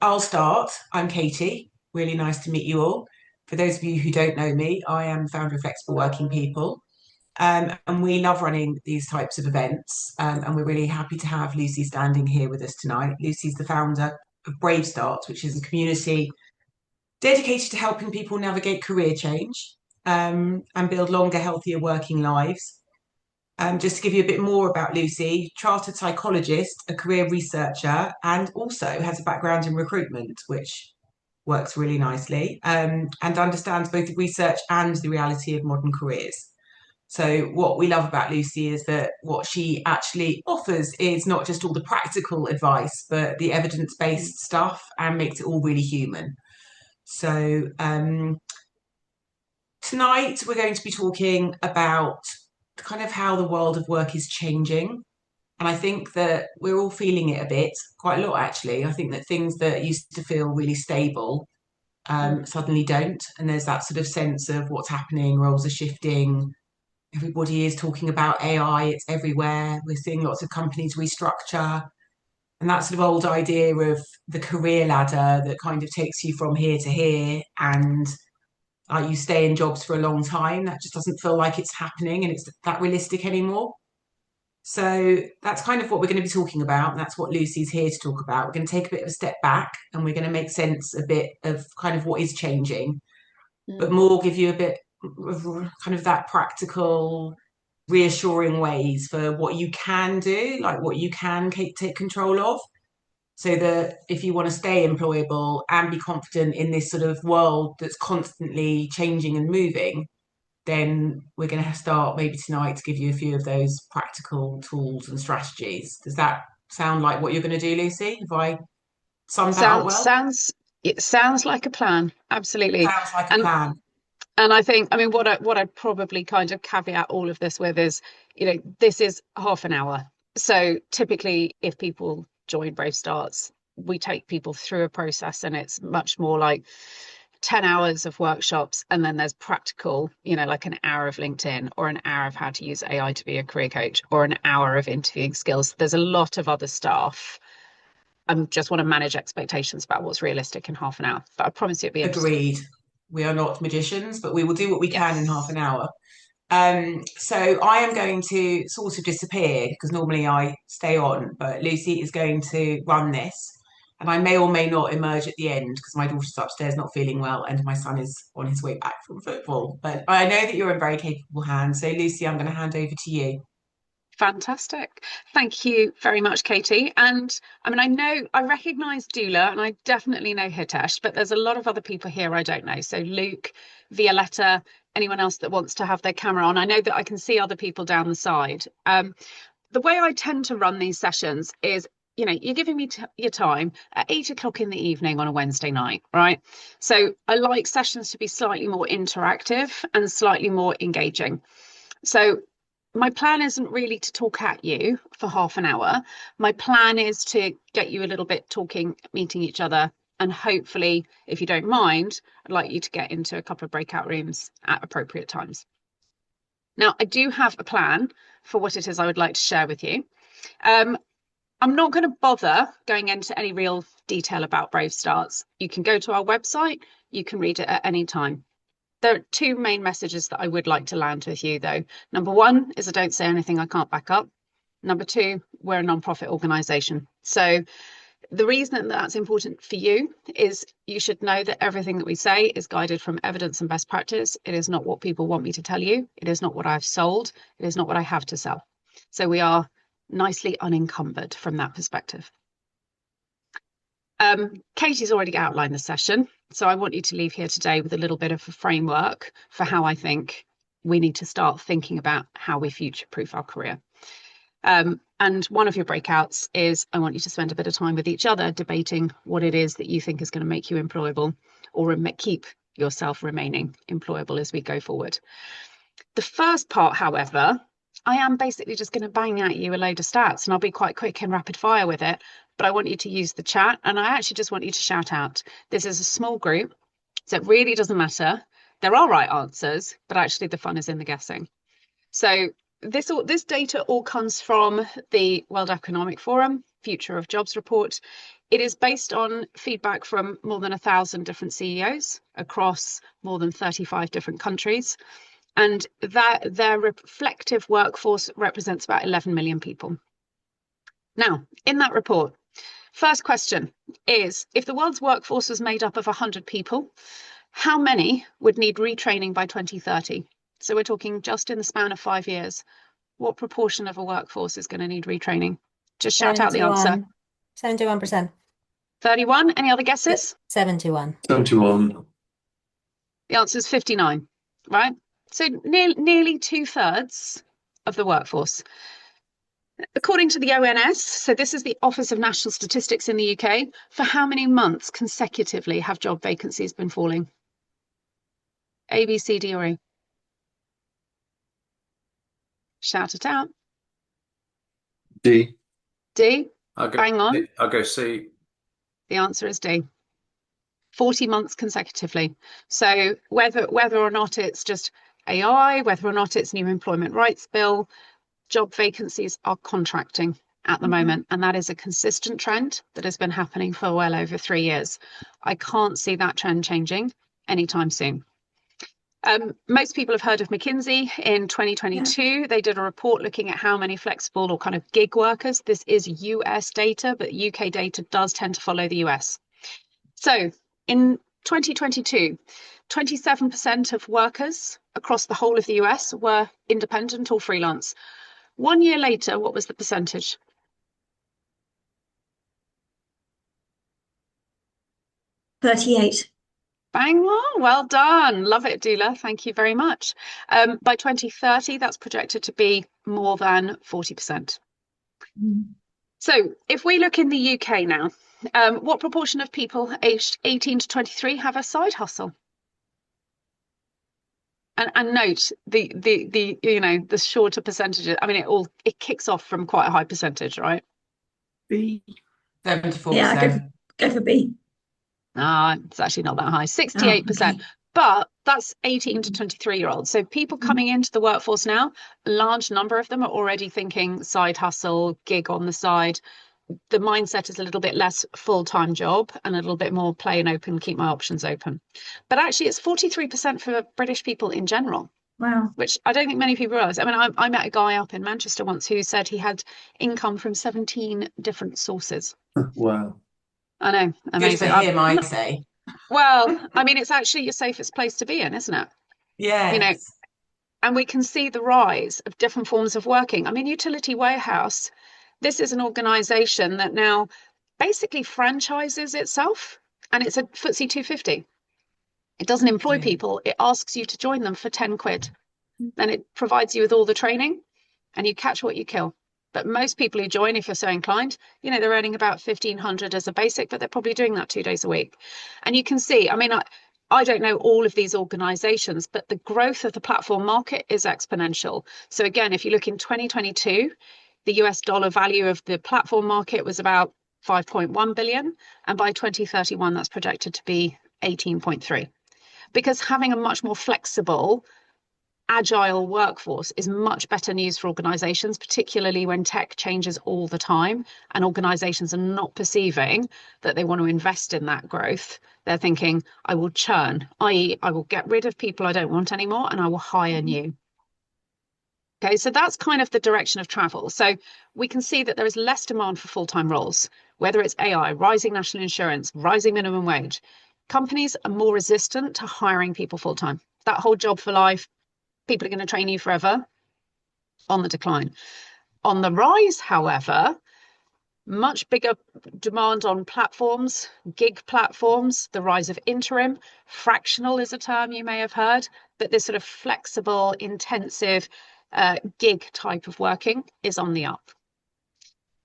I'll start. I'm Katie. Really nice to meet you all. For those of you who don't know me, I am founder of Flexible Working People. And we love running these types of events. And we're really happy to have Lucy standing here with us tonight. Lucy's the founder of Brave Start, which is a community dedicated to helping people navigate career change and build longer, healthier working lives. Just to give you a bit more about Lucy, chartered psychologist, a career researcher, and also has a background in recruitment, which works really nicely, and understands both the research and the reality of modern careers. So, what we love about Lucy is that what she actually offers is not just all the practical advice, but the evidence based stuff and makes it all really human. So, tonight we're going to be talking about kind of how the world of work is changing. And I think that we're all feeling it a bit, quite a lot actually. I think that things that used to feel really stable suddenly don't. And there's that sort of sense of what's happening, roles are shifting. Everybody is talking about AI, it's everywhere. We're seeing lots of companies restructure. And that sort of old idea of the career ladder that kind of takes you from here to here and you stay in jobs for a long time, that just doesn't feel like it's happening and it's that realistic anymore. So that's kind of what we're going to be talking about. And that's what Lucy's here to talk about. We're going to take a bit of a step back and we're going to make sense a bit of kind of what is changing, but more give you a bit of kind of that practical, reassuring ways for what you can do, like what you can take control of. So that if you want to stay employable and be confident in this sort of world that's constantly changing and moving, then we're going to start maybe tonight to give you a few of those practical tools and strategies. Does that sound like what you're going to do, Lucy? Have I summed that up Sounds well? sounds it sounds like a plan. Absolutely. Sounds like a And plan. I think, I mean, what I'd probably kind of caveat all of this with is, this is half an hour. So typically if people join Brave Starts, we take people through a process and it's much more like 10 hours of workshops, and then there's practical, like an hour of LinkedIn or an hour of how to use AI to be a career coach or an hour of interviewing skills. There's a lot of other stuff. I just want to manage expectations about what's realistic in half an hour. But I promise you it'll be interesting. Agreed. We are not magicians, but we will do what we can in half Yes. an hour. So I am going to sort of disappear because normally I stay on, but Lucy is going to run this. And I may or may not emerge at the end because my daughter's upstairs not feeling well and my son is on his way back from football. But I know that you're in very capable hands. So, Lucy, I'm going to hand over to you. Fantastic. Thank you very much, Katie. And I mean, I recognize Dula and I definitely know Hitesh, but there's a lot of other people here I don't know. So Luke, Violetta, anyone else that wants to have their camera on. I know that I can see other people down the side. The way I tend to run these sessions is, you're giving me your time at 8 o'clock in the evening on a Wednesday night, right? So I like sessions to be slightly more interactive and slightly more engaging. So my plan isn't really to talk at you for half an hour. My plan is to get you a little bit talking, meeting each other, and hopefully, if you don't mind, I'd like you to get into a couple of breakout rooms at appropriate times. Now, I do have a plan for what it is I would like to share with you. I'm not going to bother going into any real detail about Brave Starts. You can go to our website, you can read it at any time. There are two main messages that I would like to land with you, though. Number one is I don't say anything I can't back up. Number two, we're a non-profit organisation. So the reason that that's important for you is you should know that everything that we say is guided from evidence and best practice. It is not what people want me to tell you. It is not what I've sold. It is not what I have to sell. So we are nicely unencumbered from that perspective. Katie's already outlined the session, so I want you to leave here today with a little bit of a framework for how I think we need to start thinking about how we future-proof our career. And one of your breakouts is I want you to spend a bit of time with each other debating what it is that you think is going to make you employable or keep yourself remaining employable as we go forward. The first part, however, I am basically just going to bang at you a load of stats and I'll be quite quick and rapid fire with it. But I want you to use the chat and I actually just want you to shout out. This is a small group, so it really doesn't matter. There are right answers, but actually the fun is in the guessing. So this data all comes from the World Economic Forum Future of Jobs report. It is based on feedback from more than 1,000 different CEOs across more than 35 different countries. And that their reflective workforce represents about 11 million people. Now, in that report, first question is, if the world's workforce was made up of 100 people, how many would need retraining by 2030? So we're talking just in the span of 5 years. What proportion of a workforce is going to need retraining? Just shout out the answer. 71%. 31. Any other guesses? 71. 71. The answer is 59, right? So nearly 2/3 of the workforce. According to the ONS, so this is the Office of National Statistics in the UK, for how many months consecutively have job vacancies been falling? A, B, C, D, or E? Shout it out. D. D? I'll go, Bang on. I'll go C. The answer is D. 40 months consecutively. So whether or not it's just AI, whether or not it's new employment rights bill, job vacancies are contracting at the moment. And that is a consistent trend that has been happening for well over 3 years. I can't see that trend changing anytime soon. Most people have heard of McKinsey. In 2022, they did a report looking at how many flexible or kind of gig workers. This is US data, but UK data does tend to follow the US. So in 2022, 27% of workers across the whole of the US were independent or freelance. 1 year later, what was the percentage? 38. Bang on, well done. Love it, Dula. Thank you very much. By 2030, that's projected to be more than 40%. So if we look in the UK now, what proportion of people aged 18 to 23 have a side hustle? And note the shorter percentages. I mean, it kicks off from quite a high percentage, right? B. 74%. Yeah, go for B. It's actually not that high, 68%. Okay. But that's 18 to 23-year-olds. So people coming into the workforce now, a large number of them are already thinking side hustle, gig on the side. The mindset is a little bit less full-time job and a little bit more play and open, keep my options open. But actually, it's 43% for British people in general. Wow. Which I don't think many people realise. I mean, I met a guy up in Manchester once who said he had income from 17 different sources. Wow. I know, amazing. Good for him, I say. Well, I mean, it's actually your safest place to be in, isn't it? Yes. And we can see the rise of different forms of working. I mean, Utility Warehouse, this is an organisation that now basically franchises itself, and it's a FTSE 250. It doesn't employ people. It asks you to join them for 10 quid. And it provides you with all the training, and you catch what you kill. But most people who join, if you're so inclined, they're earning about 1,500 as a basic, but they're probably doing that 2 days a week. And you can see, I mean, I don't know all of these organizations, but the growth of the platform market is exponential. So again, if you look in 2022, the US dollar value of the platform market was about 5.1 billion. And by 2031, that's projected to be 18.3. Because having a much more flexible, agile workforce is much better news for organizations, particularly when tech changes all the time and organizations are not perceiving that they want to invest in that growth. They're thinking, I will churn, i.e. I will get rid of people I don't want anymore and I will hire new. Okay, so that's kind of the direction of travel. So we can see that there is less demand for full-time roles, whether it's AI, rising national insurance, rising minimum wage. Companies are more resistant to hiring people full-time. That whole job for life, people are going to train you forever, on the decline. On the rise, however, much bigger demand on platforms, gig platforms, the rise of interim. Fractional is a term you may have heard, but this sort of flexible, intensive gig type of working is on the up.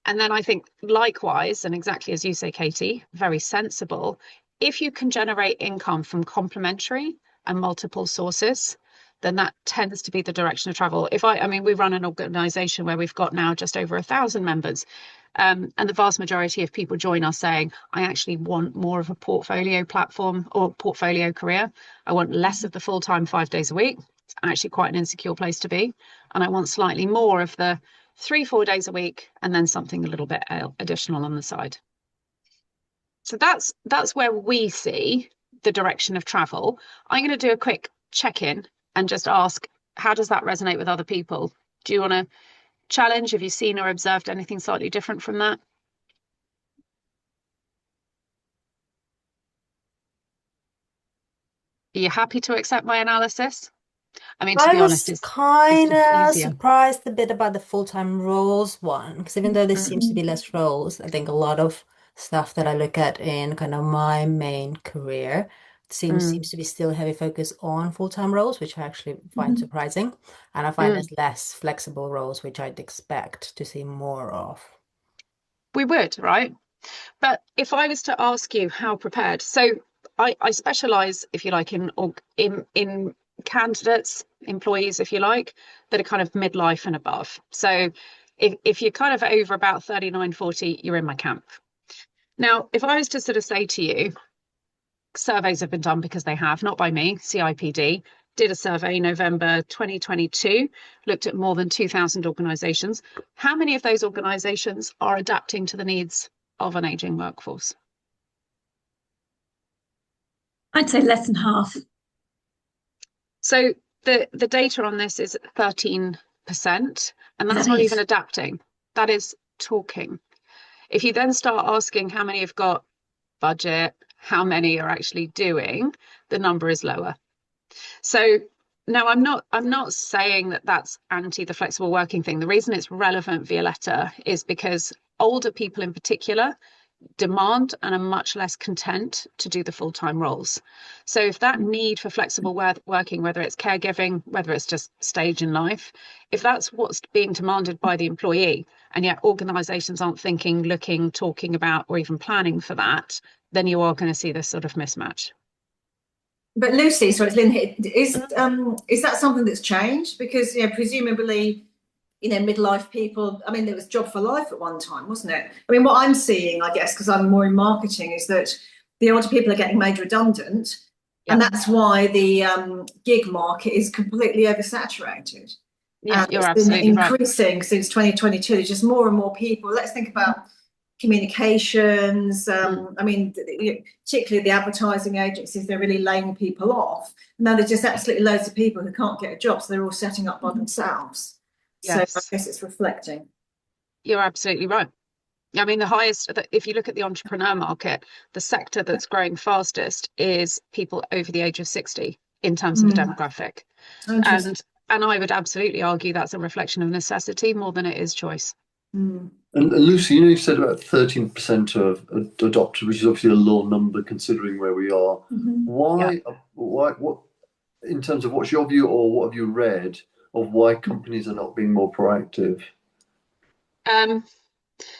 And then I think likewise, and exactly as you say, Katie, very sensible, if you can generate income from complementary and multiple sources, then that tends to be the direction of travel. I mean, we run an organization where we've got now just over 1,000 members. And the vast majority of people join us saying, I actually want more of a portfolio platform or portfolio career. I want less of the full-time 5 days a week. It's actually quite an insecure place to be. And I want slightly more of the 3-4 days a week and then something a little bit additional on the side. So that's where we see the direction of travel. I'm going to do a quick check-in and just ask, how does that resonate with other people? Do you want to challenge? Have you seen or observed anything slightly different from that? Are you happy to accept my analysis? I mean, to I be honest, was it's kind just of easier. surprised a bit about the full-time roles one, because even though there seems to be less roles, I think a lot of stuff that I look at in kind of my main career seems to be still heavy focus on full-time roles, which I actually find surprising. And I find there's less flexible roles, which I'd expect to see more of. We would, right? But if I was to ask you how prepared, so I specialize, if you like, in candidates, employees, if you like, that are kind of midlife and above. So if you're kind of over about 39, 40, you're in my camp. Now, if I was to sort of say to you, surveys have been done because they have, not by me, CIPD did a survey November 2022, looked at more than 2,000 organisations. How many of those organisations are adapting to the needs of an ageing workforce? I'd say less than half. So the data on this is 13%, and that's That not is. even adapting. That is talking. If you then start asking how many have got budget, how many are actually doing, the number is lower. So no, I'm not saying that that's anti the flexible working thing. The reason it's relevant, Violetta, is because older people in particular demand and are much less content to do the full-time roles. So if that need for flexible working, whether it's caregiving, whether it's just stage in life, if that's what's being demanded by the employee, and yet organisations aren't thinking, looking, talking about, or even planning for that, then you are going to see this sort of mismatch. But Lucy, so it's Lynn here, is that something that's changed? Because, presumably, midlife people, I mean, there was job for life at one time, wasn't it? I mean, what I'm seeing, I guess, because I'm more in marketing, is that the older people are getting made redundant. Yeah. And that's why the gig market is completely oversaturated. Yeah, and you're it's absolutely been right. increasing since 2022. There's just more and more people. Let's think about communications. I mean, particularly the advertising agencies, they're really laying people off. Now there's just absolutely loads of people who can't get a job, so they're all setting up by themselves. Yes. So I guess it's reflecting. You're absolutely right. I mean, the highest, if you look at the entrepreneur market, the sector that's growing fastest is people over the age of 60 in terms of the demographic. And I would absolutely argue that's a reflection of necessity more than it is choice. And Lucy, you said about 13% of adopted, which is obviously a low number considering where we are. Why, what, in terms of what's your view or what have you read of why companies are not being more proactive?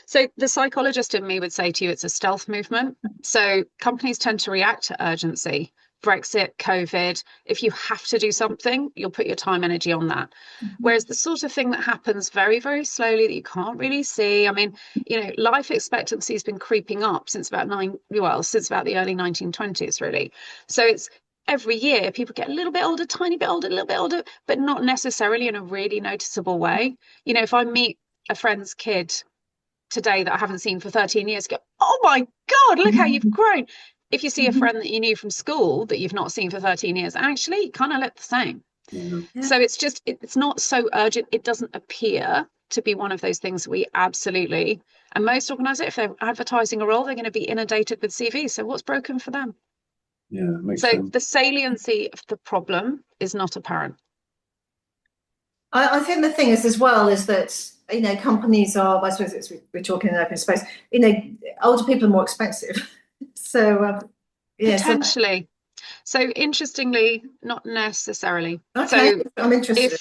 So the psychologist in me would say to you, it's a stealth movement. So companies tend to react to urgency. Brexit, COVID, if you have to do something, you'll put your time, energy on that. Whereas the sort of thing that happens very, very slowly that you can't really see. I mean, life expectancy has been creeping up since about the early 1920s, really. So it's every year people get a little bit older, tiny bit older, a little bit older, but not necessarily in a really noticeable way. If I meet a friend's kid today that I haven't seen for 13 years, go, oh my God, look how you've grown. If you see a friend that you knew from school that you've not seen for 13 years, actually you kind of look the same. So it's not so urgent. It doesn't appear to be one of those things that we absolutely, and most organisations, if they're advertising a role, they're going to be inundated with CVs. So what's broken for them? Yeah, makes sense. So the saliency of the problem is not apparent. I think the thing is as well is that companies are, I suppose we're talking in open space, older people are more expensive. So potentially. So interestingly, not necessarily. Okay, so I'm interested.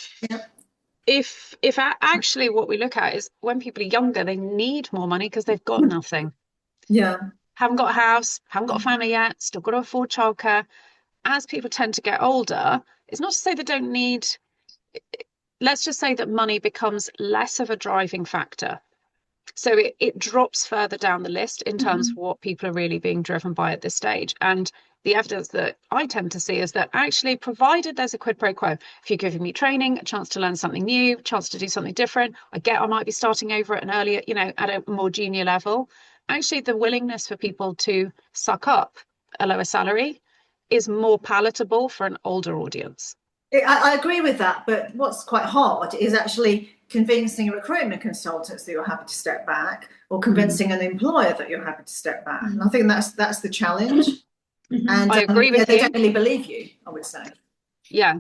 If actually what we look at is when people are younger, they need more money because they've got nothing. Haven't got a house, haven't got a family yet, still got to afford childcare. As people tend to get older, it's not to say they don't need, let's just say that money becomes less of a driving factor. So it drops further down the list in terms of what people are really being driven by at this stage. And the evidence that I tend to see is that actually, provided there's a quid pro quo, if you're giving me training, a chance to learn something new, a chance to do something different, I might be starting over at an earlier, at a more junior level. actually the willingness for people to suck up a lower salary is more palatable for an older audience. I agree with that, but what's quite hard is actually convincing recruitment consultants that you're happy to step back, or convincing an employer that you're happy to step back. And I think that's the challenge. And I agree with they you. don't really believe you, I would say. Yeah,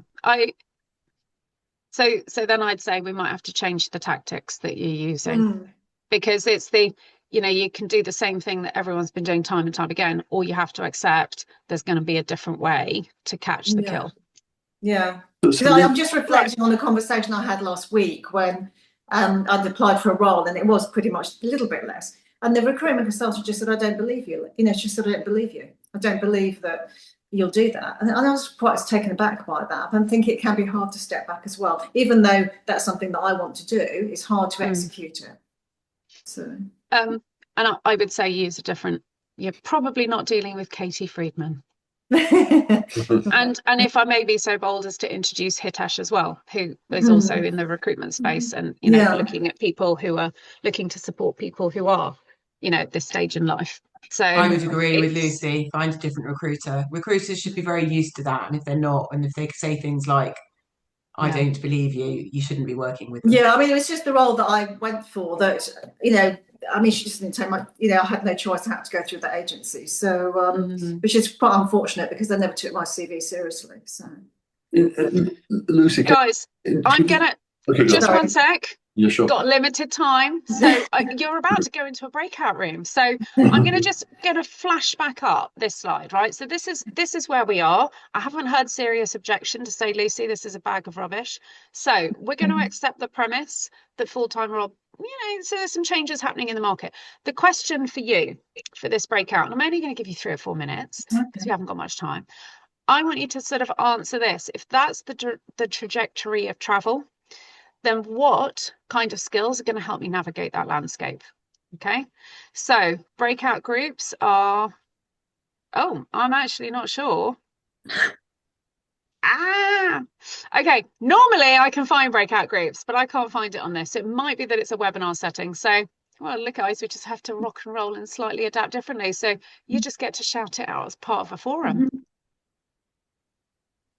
so then I'd say we might have to change the tactics that you're using, because it's you can do the same thing that everyone's been doing time and time again, or you have to accept there's going to be a different way to catch the kill. Yeah, because I'm just reflecting on the conversation I had last week when I'd applied for a role, and it was pretty much a little bit less. And the recruitment consultant just said, "I don't believe you." She said, "I don't believe you. I don't believe that you'll do that." And I was quite taken aback by that. I think it can be hard to step back as well, even though that's something that I want to do. It's hard to execute it. So, and I would say use a different. You're probably not dealing with Katie Friedman. And if I may be so bold as to introduce Hitesh as well, who is also in the recruitment space, and looking at people who are looking to support people who are at this stage in life. So I would agree with Lucy. Find a different recruiter. Recruiters should be very used to that, and if they're not, and if they say things like "I don't believe you," you shouldn't be working with them. Yeah, I mean, it was just the role that I went for that, she just didn't take my, I had no choice. I had to go through that agency. So, which is quite unfortunate because they never took my CV seriously. So, Lucy, guys, I'm going to, just one sec. Yeah, sure. Got limited time, so you're about to go into a breakout room. So I'm going to flash back up this slide, right? So this is where we are. I haven't heard serious objection to say, Lucy, this is a bag of rubbish. So we're going to accept the premise that full-time role, so there's some changes happening in the market. The question for you for this breakout, and I'm only going to give you 3 or 4 minutes because we haven't got much time. I want you to sort of answer this. If that's the trajectory of travel, then what kind of skills are going to help me navigate that landscape? Okay, so breakout groups are, I'm actually not sure. Okay, normally I can find breakout groups, but I can't find it on this. It might be that it's a webinar setting. So, well, look, guys, we just have to rock and roll and slightly adapt differently. So you just get to shout it out as part of a forum.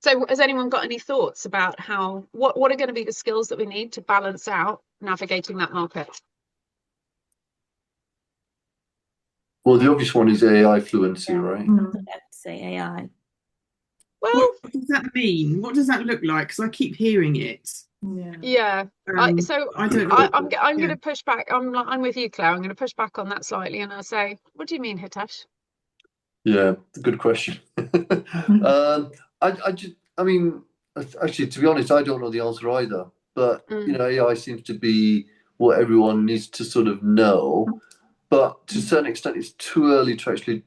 So has anyone got any thoughts about what are going to be the skills that we need to balance out navigating that market? Well, the obvious one is AI fluency, right? I have to say AI. Well, what does that mean? What does that look like? Because I keep hearing it. Yeah. I don't know. I'm going to push back. I'm with you, Claire. I'm going to push back on that slightly, and I'll say, what do you mean, Hitesh? Yeah, good question. Actually, to be honest, I don't know the answer either. But AI seems to be what everyone needs to sort of know. But to a certain extent, it's too early to actually.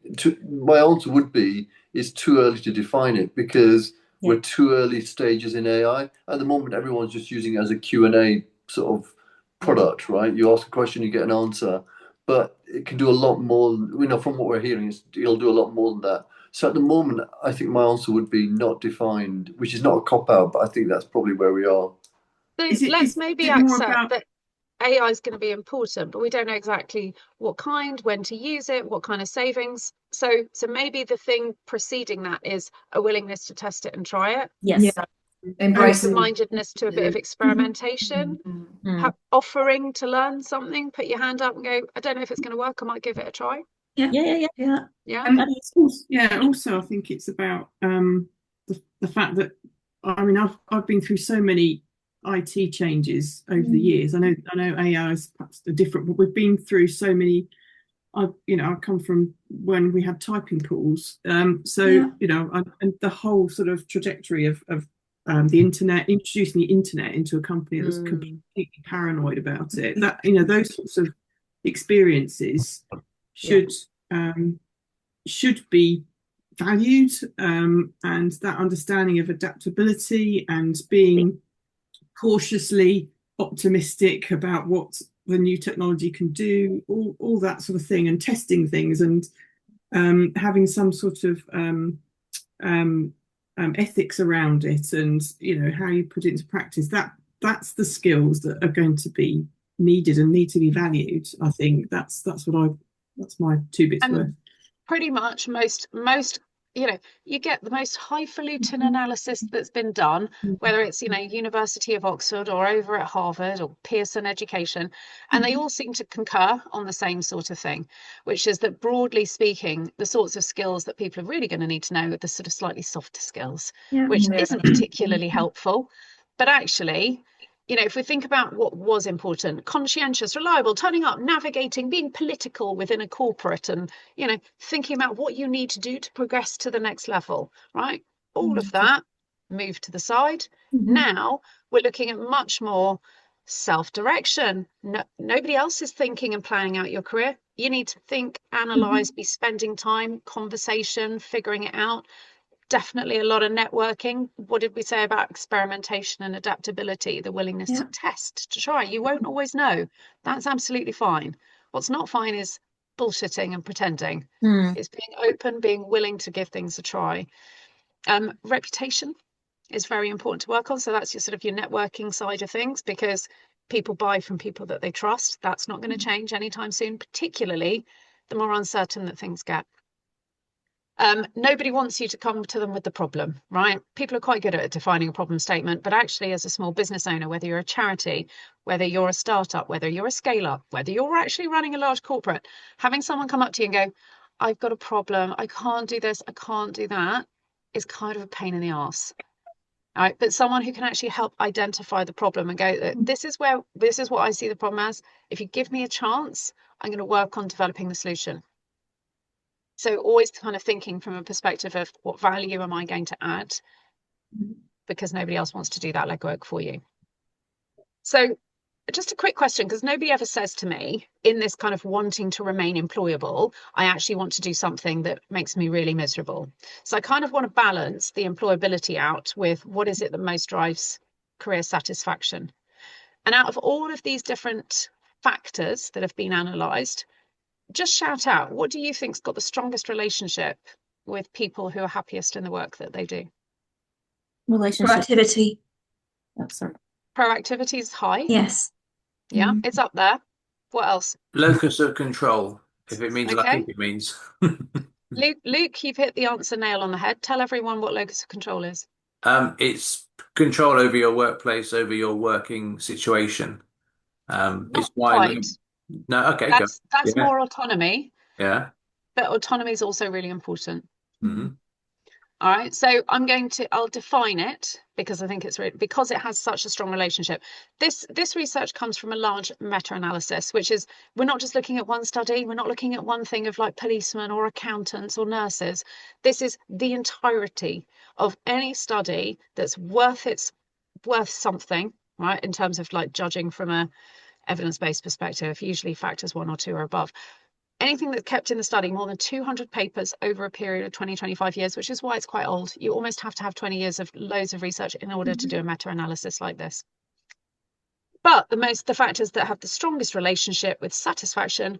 My answer would be it's too early to define it because we're too early stages in AI at the moment. Everyone's just using it as a Q&A sort of product, right? You ask a question, you get an answer, but it can do a lot more. From what we're hearing, it'll do a lot more than that. So at the moment, I think my answer would be not defined, which is not a cop-out, but I think that's probably where we are. So let's maybe accept that AI is going to be important, but we don't know exactly what kind, when to use it, what kind of savings. So maybe the thing preceding that is a willingness to test it and try it. Yes. Yeah. Open-mindedness to a bit of experimentation, offering to learn something, put your hand up and go, I don't know if it's going to work, I might give it a try. Yeah. And also I think it's about the fact that I've been through so many IT changes over the years. I know AI is perhaps different, but we've been through so many. I come from when we had typing pools, and the whole sort of trajectory of the internet, introducing the internet into a company that was completely paranoid about it. That those sorts of experiences should be valued, and that understanding of adaptability and being cautiously optimistic about what the new technology can do, all that sort of thing, and testing things, and having some sort of ethics around it, and how you put it into practice. That's the skills that are going to be needed and need to be valued. I think that's what That's my 2 bits worth. Pretty much most, you get the most highfalutin analysis that's been done, whether it's, University of Oxford or over at Harvard or Pearson Education, and they all seem to concur on the same sort of thing, which is that broadly speaking, the sorts of skills that people are really going to need to know are the sort of slightly softer skills, which isn't particularly helpful. But actually, if we think about what was important, conscientious, reliable, turning up, navigating, being political within a corporate, and, thinking about what you need to do to progress to the next level, right? All of that moved to the side. Now we're looking at much more self-direction. Nobody else is thinking and planning out your career. You need to think, analyze, be spending time, conversation, figuring it out. Definitely a lot of networking. What did we say about experimentation and adaptability? The willingness to test, to try. You won't always know. That's absolutely fine. What's not fine is bullshitting and pretending. It's being open, being willing to give things a try. Reputation is very important to work on. So that's your sort of your networking side of things, because people buy from people that they trust. That's not going to change anytime soon, particularly the more uncertain that things get. Nobody wants you to come to them with the problem, right? People are quite good at defining a problem statement, but actually as a small business owner, whether you're a charity, whether you're a startup, whether you're a scale up, whether you're actually running a large corporate, having someone come up to you and go, I've got a problem, I can't do this, I can't do that, is kind of a pain in the arse. All right, but someone who can actually help identify the problem and go, this is what I see the problem as. If you give me a chance, I'm going to work on developing the solution. So always kind of thinking from a perspective of what value am I going to add, because nobody else wants to do that legwork for you. So just a quick question, because nobody ever says to me in this kind of wanting to remain employable, I actually want to do something that makes me really miserable. So I kind of want to balance the employability out with what is it that most drives career satisfaction. And out of all of these different factors that have been analysed, just shout out, what do you think's got the strongest relationship with people who are happiest in the work that they do? Relationship. Proactivity. Oh, sorry. Proactivity is high. Yes. Yeah, it's up there. What else? Locus of control, if it means what I think it means. Luke, you've hit the answer nail on the head. Tell everyone what locus of control is. It's control over your workplace, over your working situation. It's why. Quite. No, okay, that's more autonomy. Yeah. But autonomy is also really important. All right, so I'll define it, because I think because it has such a strong relationship. This research comes from a large meta-analysis, which is, we're not just looking at one study, we're not looking at one thing of like policemen or accountants or nurses. This is the entirety of any study that's worth something, right, in terms of like judging from a evidence-based perspective, usually factors 1 or 2 or above. Anything that's kept in the study, more than 200 papers over a period of 20-25 years, which is why it's quite old. You almost have to have 20 years of loads of research in order to do a meta-analysis like this. But the factors that have the strongest relationship with satisfaction,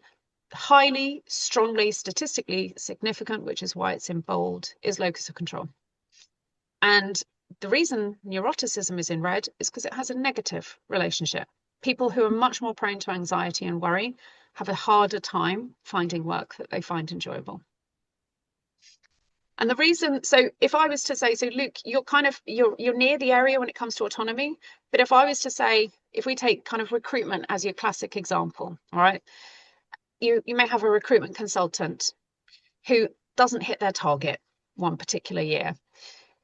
highly, strongly, statistically significant, which is why it's in bold, is locus of control. And the reason neuroticism is in red is because it has a negative relationship. People who are much more prone to anxiety and worry have a harder time finding work that they find enjoyable. And the reason, so if I was to say, so Luke, you're near the area when it comes to autonomy, but if I was to say, if we take kind of recruitment as your classic example, all right, you may have a recruitment consultant who doesn't hit their target one particular year.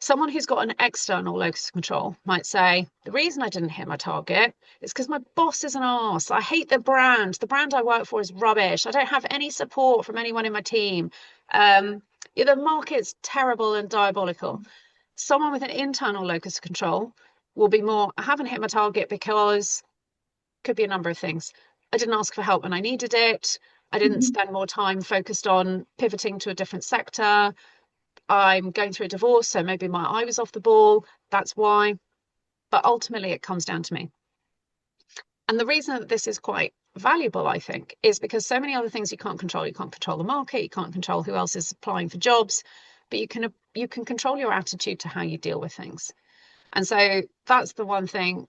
Someone who's got an external locus of control might say, the reason I didn't hit my target is because my boss is an arse. I hate the brand. The brand I work for is rubbish. I don't have any support from anyone in my team. The market's terrible and diabolical. Someone with an internal locus of control will be more, I haven't hit my target because could be a number of things. I didn't ask for help when I needed it. I didn't spend more time focused on pivoting to a different sector. I'm going through a divorce, so maybe my eye was off the ball. That's why. But ultimately, it comes down to me. And the reason that this is quite valuable, I think, is because so many other things you can't control. You can't control the market. You can't control who else is applying for jobs. But you can control your attitude to how you deal with things. And so that's the one thing,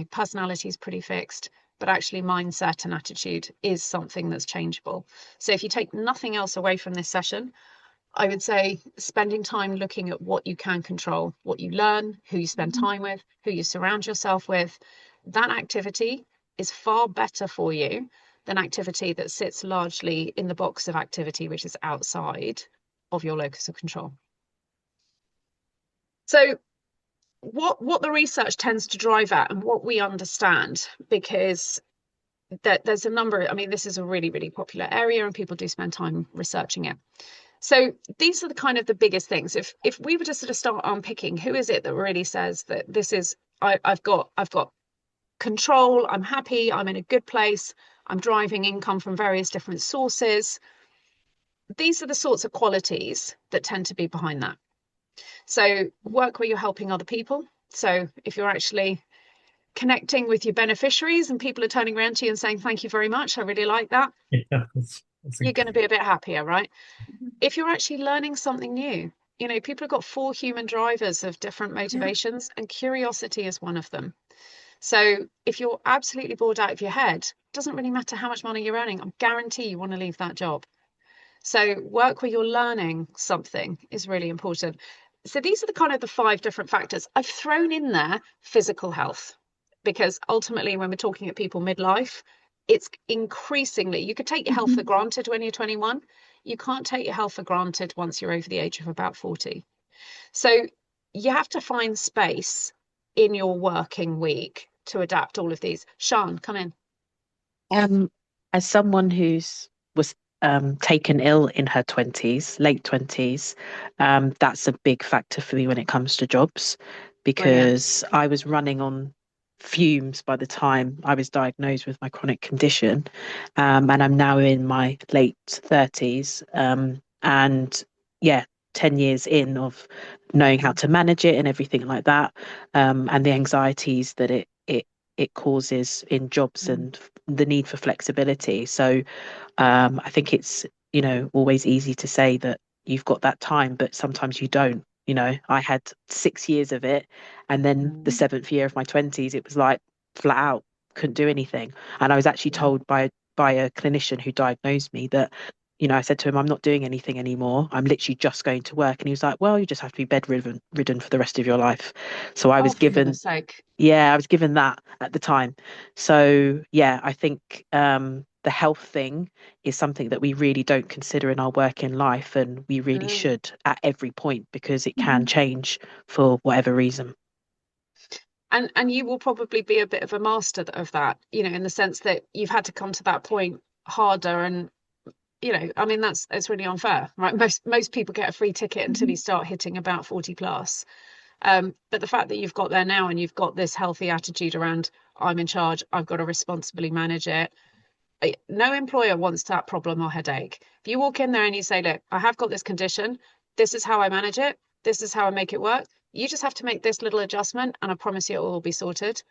personality is pretty fixed. but actually mindset and attitude is something that's changeable. So if you take nothing else away from this session, I would say spending time looking at what you can control, what you learn, who you spend time with, who you surround yourself with. That activity is far better for you than activity that sits largely in the box of activity which is outside of your locus of control. So what the research tends to drive at, and what we understand, because there's a number, I mean, this is a really, really popular area and people do spend time researching it. So these are the kind of the biggest things. If we were to sort of start unpicking, who is it that really says that this is, I've got control, I'm happy, I'm in a good place, I'm driving income from various different sources. These are the sorts of qualities that tend to be behind that. So work where you're helping other people. So if you're actually connecting with your beneficiaries and people are turning around to you and saying, thank you very much, I really like that. Yeah, you're going to be a bit happier, right? If you're actually learning something new, you know, people have got 4 human drivers of different motivations, and curiosity is one of them. So if you're absolutely bored out of your head, it doesn't really matter how much money you're earning. I guarantee you want to leave that job. So work where you're learning something is really important. So these are the kind of the 5 different factors. I've thrown in there physical health, because ultimately when we're talking at people midlife, it's increasingly, you could take your health for granted when you're 21. You can't take your health for granted once you're over the age of about 40. So you have to find space in your working week to adapt all of these. Sian, come in. As someone who's was taken ill in her 20s, late 20s, that's a big factor for me when it comes to jobs, because I was running on fumes by the time I was diagnosed with my chronic condition, and I'm now in my late 30s, and yeah, 10 years in of knowing how to manage it and everything like that, and the anxieties that it causes in jobs and the need for flexibility. So I think it's, you know, always easy to say that you've got that time, but sometimes you don't. You know, I had 6 years of it, and then the 7th year of my 20s, it was like flat out, couldn't do anything. And I was actually told by a clinician who diagnosed me that, you know, I said to him, I'm not doing anything anymore. I'm literally just going to work. And he was like, well, you just have to be bedridden for the rest of your life. So I was given, I was given that at the time. So yeah, I think the health thing is something that we really don't consider in our working life, and we really should at every point, because it can change for whatever reason. And you will probably be a bit of a master of that, you know, in the sense that you've had to come to that point harder. And you know, I mean, it's really unfair, right? Most people get a free ticket until you start hitting about 40 plus. But the fact that you've got there now and you've got this healthy attitude around, I'm in charge, I've got to responsibly manage it. No employer wants that problem or headache. If you walk in there and you say, look, I have got this condition, this is how I manage it, this is how I make it work, you just have to make this little adjustment and I promise you it will all be sorted.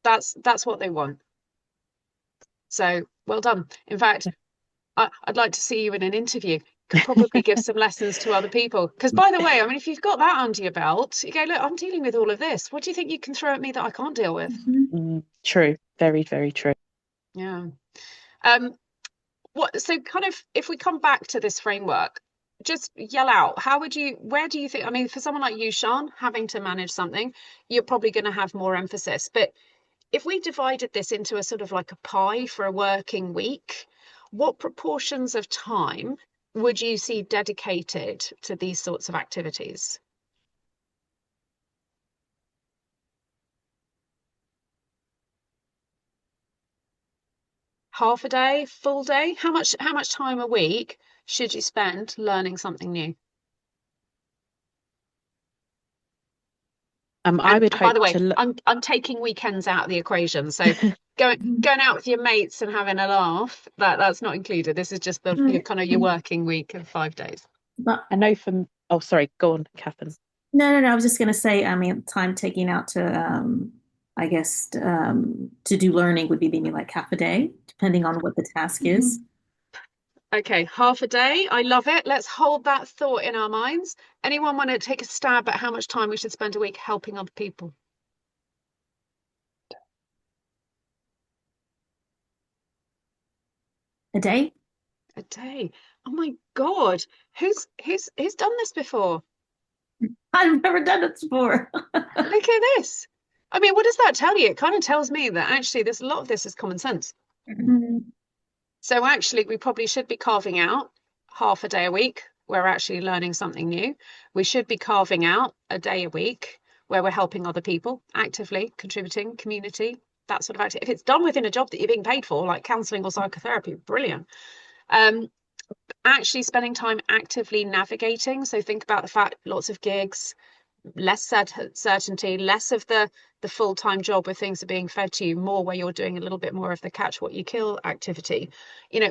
That's what they want. So well done. In fact, I'd like to see you in an interview. Could probably give some lessons to other people. Because by the way, I mean, if you've got that under your belt, you go, look, I'm dealing with all of this. What do you think you can throw at me that I can't deal with? True. Very, very true. Yeah. So kind of, if we come back to this framework, just yell out, where do you think, I mean, for someone like you, Sian, having to manage something, you're probably going to have more emphasis. But if we divided this into a sort of like a pie for a working week, what proportions of time would you see dedicated to these sorts of activities? Half a day, full day? How much time a week should you spend learning something new? I would hope. By the way, I'm taking weekends out of the equation. So going out with your mates and having a laugh, that's not included. This is just your kind of your working week of 5 days. But I know from. Oh, sorry. Go on, Catherine. No. I was just going to say, I mean, time taking out to, I guess, to do learning would be maybe like half a day, depending on what the task is. Okay, half a day. I love it. Let's hold that thought in our minds. Anyone want to take a stab at how much time we should spend a week helping other people? A day? A day. Oh my God. Who's done this before? I've never done it before. Look at this. I mean, what does that tell you? It kind of tells me that actually there's a lot of this is common sense. So actually, we probably should be carving out half a day a week where we're actually learning something new. We should be carving out a day a week where we're helping other people, actively contributing, community, that sort of activity. If it's done within a job that you're being paid for, like counselling or psychotherapy, brilliant. Actually spending time actively navigating. So think about the fact lots of gigs, less certainty, less of the full-time job where things are being fed to you, more where you're doing a little bit more of the catch what you kill activity.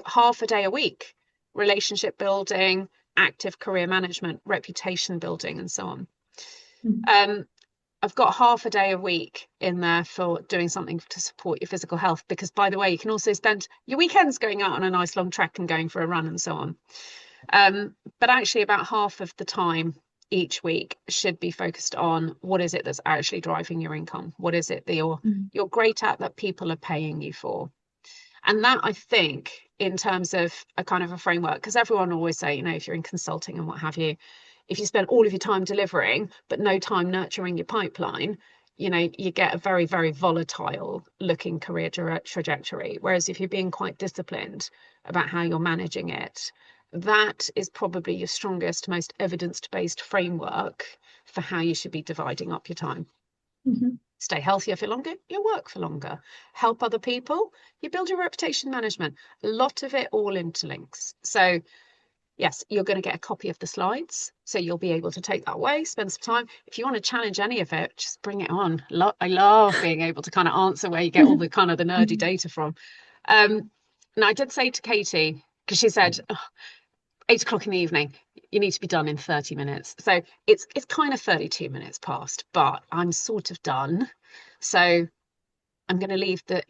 Half a day a week, relationship building, active career management, reputation building, and so on. I've got half a day a week in there for doing something to support your physical health, because by the way, you can also spend your weekends going out on a nice long trek and going for a run and so on. But actually about half of the time each week should be focused on what is it that's actually driving your income? What is it that you're great at that people are paying you for? And that, I think, in terms of a kind of a framework, because everyone will always say, if you're in consulting and what have you, if you spend all of your time delivering, but no time nurturing your pipeline, you get a very, very volatile looking career trajectory. Whereas if you're being quite disciplined about how you're managing it, that is probably your strongest, most evidence-based framework for how you should be dividing up your time. Stay healthier for longer, you work for longer. Help other people, you build your reputation management. A lot of it all interlinks. So yes, you're going to get a copy of the slides, so you'll be able to take that away, spend some time. If you want to challenge any of it, just bring it on. I love being able to kind of answer where you get all the kind of the nerdy data from. And I did say to Katie, because she said, 8 o'clock in the evening, you need to be done in 30 minutes. So it's kind of 32 minutes past, but I'm sort of done. So I'm going to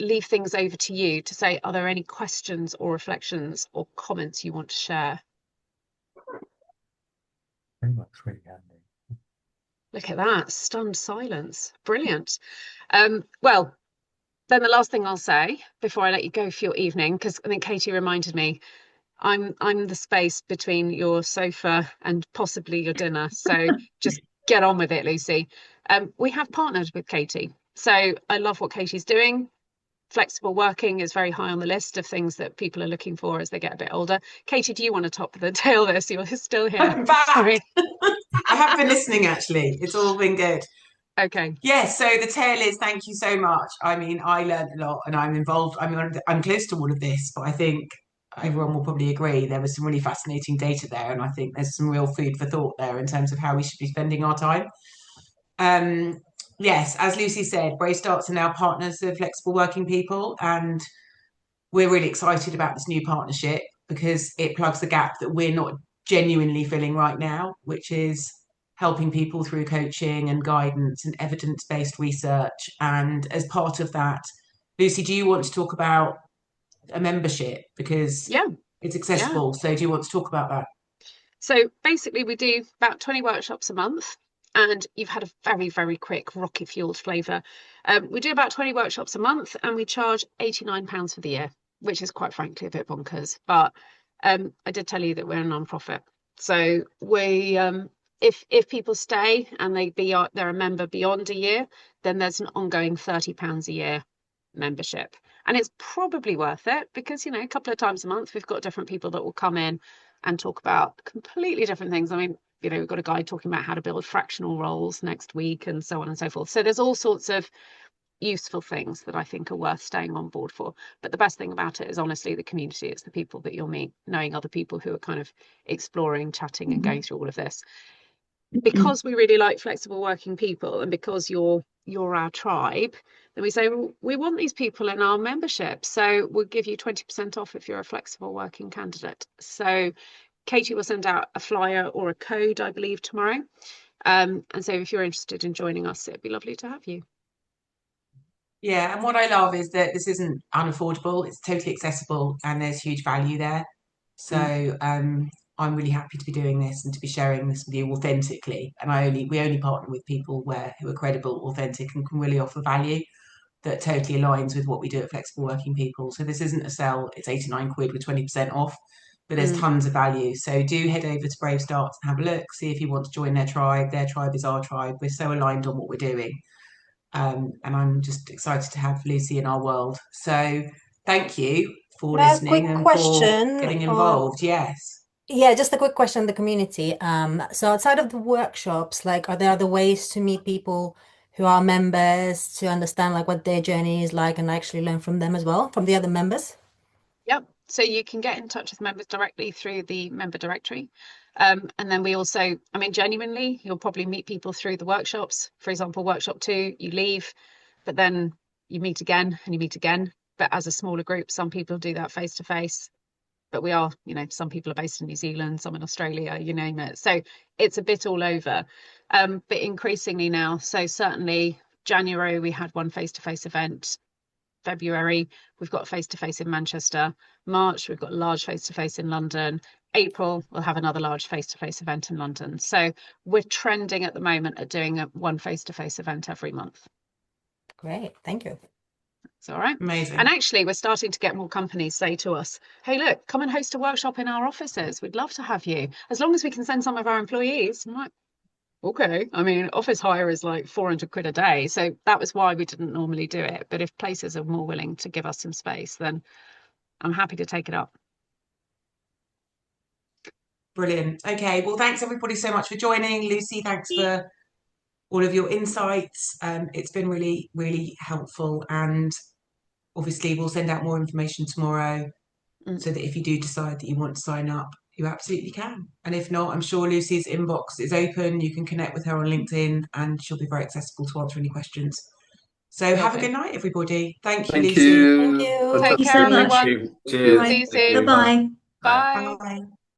leave things over to you to say, are there any questions or reflections or comments you want to share? Looks really handy. Look at that, stunned silence. Brilliant. Well, then the last thing I'll say before I let you go for your evening, because I think Katie reminded me, I'm the space between your sofa and possibly your dinner. So just get on with it, Lucy. We have partnered with Katie. So I love what Katie's doing. Flexible working is very high on the list of things that people are looking for as they get a bit older. Katie, do you want to top the tail this? You're still here. I'm back. Sorry. I have been listening, actually. It's all been good. Okay. Yes, so the tail is, thank you so much. I mean, I learned a lot and I'm involved. I mean, I'm close to all of this, but I think everyone will probably agree there was some really fascinating data there. And I think there's some real food for thought there in terms of how we should be spending our time. Yes, as Lucy said, Brace Darts are now partners of Flexible Working People, and we're really excited about this new partnership because it plugs the gap that we're not genuinely filling right now, which is helping people through coaching and guidance and evidence-based research. And as part of that, Lucy, do you want to talk about a membership? Because it's accessible. So do you want to talk about that? So basically we do about 20 workshops a month. And you've had a very, very quick rocket fueled flavour. We do about 20 workshops a month and we charge £89 for the year, which is quite frankly a bit bonkers. But I did tell you that we're a non-profit. So we, if people stay and they're a member beyond a year, then there's an ongoing £30 a year membership. And it's probably worth it because, a couple of times a month, we've got different people that will come in and talk about completely different things. I mean, we've got a guy talking about how to build fractional roles next week and so on and so forth. So there's all sorts of useful things that I think are worth staying on board for. But the best thing about it is honestly the community. It's the people that you'll meet, knowing other people who are kind of exploring, chatting and going through all of this. Because we really like flexible working people and because you're our tribe, then we say, well, we want these people in our membership. So we'll give you 20% off if you're a flexible working candidate. So Katie will send out a flyer or a code, I believe, tomorrow. And so if you're interested in joining us, it'd be lovely to have you. Yeah, and what I love is that this isn't unaffordable, it's totally accessible and there's huge value there. So I'm really happy to be doing this and to be sharing this with you authentically. And we only partner with people who are credible, authentic and can really offer value. that totally aligns with what we do at Flexible Working People. So this isn't a sell, it's 89 quid with 20% off, but there's tons of value. So do head over to Brave Starts and have a look, see if you want to join their tribe. Their tribe is our tribe. We're so aligned on what we're doing. And I'm just excited to have Lucy in our world. So thank you for listening and for getting involved. Yes. Yeah, just a quick question on the community. So outside of the workshops, like, are there other ways to meet people who are members to understand like what their journey is like and actually learn from them as well, from the other members? Yep. So you can get in touch with members directly through the member directory. And then we also, I mean, genuinely, you'll probably meet people through the workshops. For example, workshop 2, you leave, but then you meet again and you meet again. But as a smaller group, some people do that face to face. But we are, you know, some people are based in New Zealand, some in Australia, you name it. So it's a bit all over. But increasingly now, so certainly January, we had one face-to-face event. February, we've got face-to-face in Manchester. March, we've got a large face-to-face in London. April, we'll have another large face-to-face event in London. So we're trending at the moment at doing one face-to-face event every month. Great, thank you. It's all right. Amazing. And actually, we're starting to get more companies say to us, hey, look, come and host a workshop in our offices. We'd love to have you. As long as we can send some of our employees. I'm like, okay. I mean, office hire is like 400 quid a day. So that was why we didn't normally do it. But if places are more willing to give us some space, then I'm happy to take it up. Brilliant. Okay. Well, thanks everybody so much for joining. Lucy, thanks for all of your insights. It's been really, really helpful. And obviously we'll send out more information tomorrow so that if you do decide that you want to sign up, you absolutely can. And if not, I'm sure Lucy's inbox is open. You can connect with her on LinkedIn and she'll be very accessible to answer any questions. So have a good night, everybody. Thank you, Lucy. Thank you. Take care, everyone. Cheers. See you soon. Bye-bye. Bye. Bye.